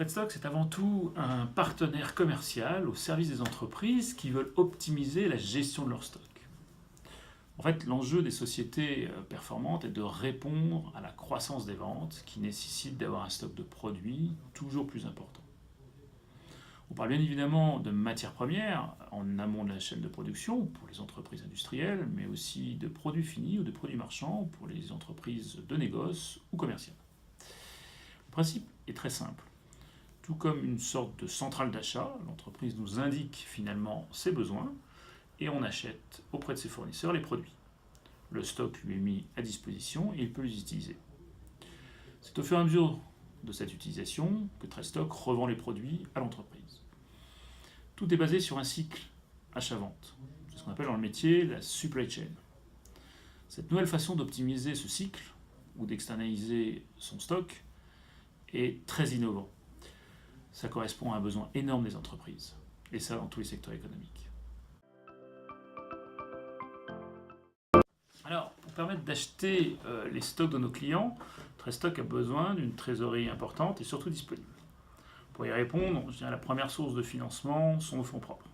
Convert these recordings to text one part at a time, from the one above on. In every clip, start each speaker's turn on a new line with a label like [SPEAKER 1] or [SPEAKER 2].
[SPEAKER 1] TradeStock, c'est avant tout un partenaire commercial au service des entreprises qui veulent optimiser la gestion de leur stock. En fait, l'enjeu des sociétés performantes est de répondre à la croissance des ventes qui nécessite d'avoir un stock de produits toujours plus important. On parle bien évidemment de matières premières en amont de la chaîne de production pour les entreprises industrielles, mais aussi de produits finis ou de produits marchands pour les entreprises de négoce ou commerciales. Le principe est très simple. Tout comme une sorte de centrale d'achat, l'entreprise nous indique finalement ses besoins et on achète auprès de ses fournisseurs les produits. Le stock lui est mis à disposition et il peut les utiliser. C'est au fur et à mesure de cette utilisation que TradeStock revend les produits à l'entreprise. Tout est basé sur un cycle achat-vente. C'est ce qu'on appelle dans le métier la supply chain. Cette nouvelle façon d'optimiser ce cycle ou d'externaliser son stock est très innovant. Ça correspond à un besoin énorme des entreprises, et ça dans tous les secteurs économiques. Alors, pour permettre d'acheter les stocks de nos clients, TradeStock a besoin d'une trésorerie importante et surtout disponible. Pour y répondre, je dirais la première source de financement sont nos fonds propres.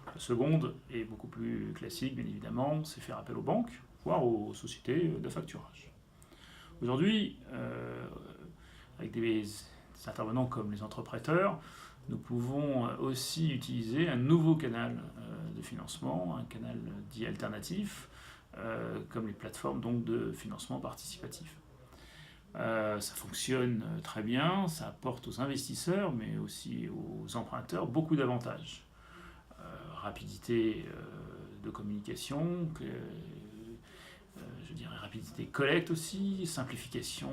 [SPEAKER 1] La seconde est beaucoup plus classique, bien évidemment, c'est faire appel aux banques, voire aux sociétés de facturage. Aujourd'hui, avec des intervenants comme les entrepreneurs, nous pouvons aussi utiliser un nouveau canal de financement, un canal dit alternatif, comme les plateformes donc, de financement participatif. Ça fonctionne très bien, ça apporte aux investisseurs, mais aussi aux emprunteurs beaucoup d'avantages. Rapidité de communication, je dirais rapidité de collecte aussi, simplification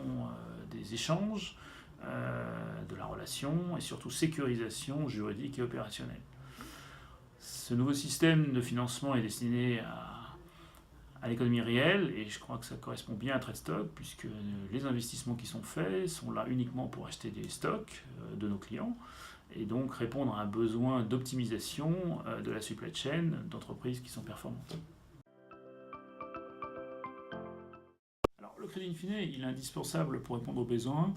[SPEAKER 1] des échanges, de la relation et surtout sécurisation juridique et opérationnelle. Ce nouveau système de financement est destiné à l'économie réelle et je crois que ça correspond bien à TradeStock puisque les investissements qui sont faits sont là uniquement pour acheter des stocks de nos clients et donc répondre à un besoin d'optimisation de la supply chain d'entreprises qui sont performantes. Alors, le crédit in fine, il est indispensable pour répondre aux besoins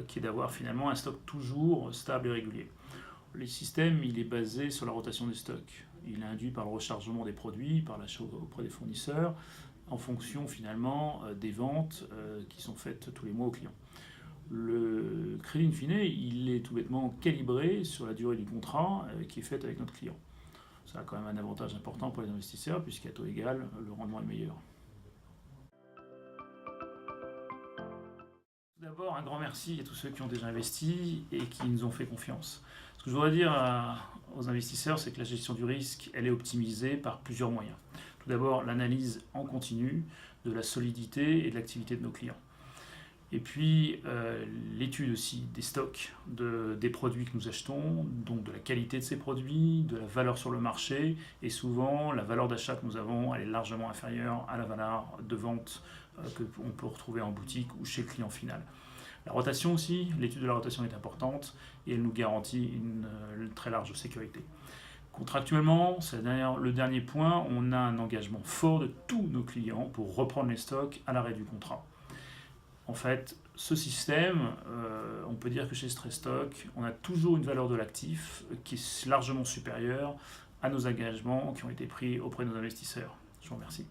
[SPEAKER 1] qui est d'avoir finalement un stock toujours stable et régulier. Le système, il est basé sur la rotation des stocks. Il est induit par le rechargement des produits, par l'achat auprès des fournisseurs, en fonction finalement des ventes qui sont faites tous les mois aux clients. Le crédit in fine, il est tout bêtement calibré sur la durée du contrat qui est faite avec notre client. Ça a quand même un avantage important pour les investisseurs puisqu'à taux égal, le rendement est meilleur. Tout d'abord, un grand merci à tous ceux qui ont déjà investi et qui nous ont fait confiance. Ce que je voudrais dire aux investisseurs, c'est que la gestion du risque, elle est optimisée par plusieurs moyens. Tout d'abord, l'analyse en continu de la solidité et de l'activité de nos clients. Et puis, l'étude aussi des stocks, des produits que nous achetons, donc de la qualité de ces produits, de la valeur sur le marché, et souvent, la valeur d'achat que nous avons, elle est largement inférieure à la valeur de vente qu'on peut retrouver en boutique ou chez le client final. La rotation aussi, l'étude de la rotation est importante et elle nous garantit une très large sécurité. Contractuellement, c'est d'ailleurs le dernier point, on a un engagement fort de tous nos clients pour reprendre les stocks à l'arrêt du contrat. En fait, ce système, on peut dire que chez TradeStock, on a toujours une valeur de l'actif qui est largement supérieure à nos engagements qui ont été pris auprès de nos investisseurs. Je vous remercie.